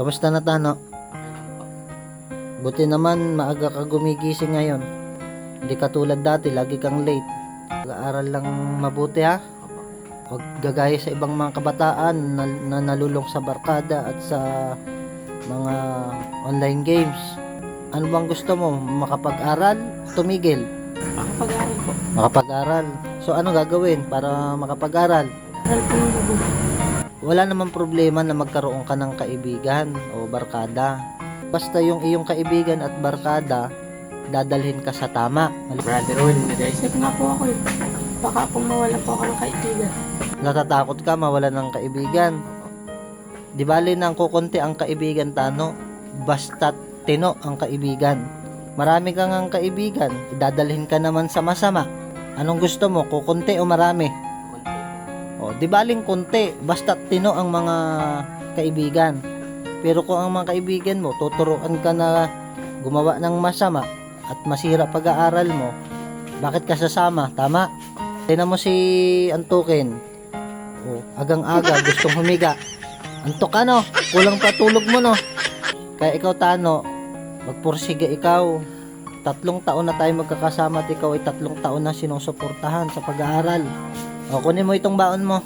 Kamusta na Tano? Buti naman maaga ka gumigising ngayon. Hindi katulad dati, lagi kang late. Pag-aaral lang mabuti ha. Huwag gagaya sa ibang mga kabataan na nalulong sa barkada at sa mga online games. Ano bang gusto mo? Makapag-aral? Tumigil? Makapag-aral po. Makapag-aral. So ano gagawin para makapag-aral? Aral po yung mabuti. Wala namang problema na magkaroon ka ng kaibigan o barkada. Basta yung iyong kaibigan at barkada, dadalhin ka sa tama. Brother Will, nag-isip nga po ako eh. Baka po mawala po ako ng kaibigan. Natatakot ka mawala ng kaibigan. Di bali nang kukunti ang kaibigan Tano, basta tino ang kaibigan. Marami kang ang kaibigan, dadalhin ka naman sa masama. Anong gusto mo, kukunti o marami? O, di baling kunti, basta tino ang mga kaibigan. Pero kung ang mga kaibigan mo, tuturuan ka na gumawa ng masama at masira pag-aaral mo, bakit ka sasama? Tama? Tingnan mo si Antukin. O, agang-aga, gustong humiga. Antok ka no? Kulang pa tulog mo no? Kaya ikaw Tano, magpursiga ikaw. 3 taon na tayo magkakasama at ikaw ay 3 taon na sinusuportahan sa pag-aaral. O, kunin mo itong baon mo.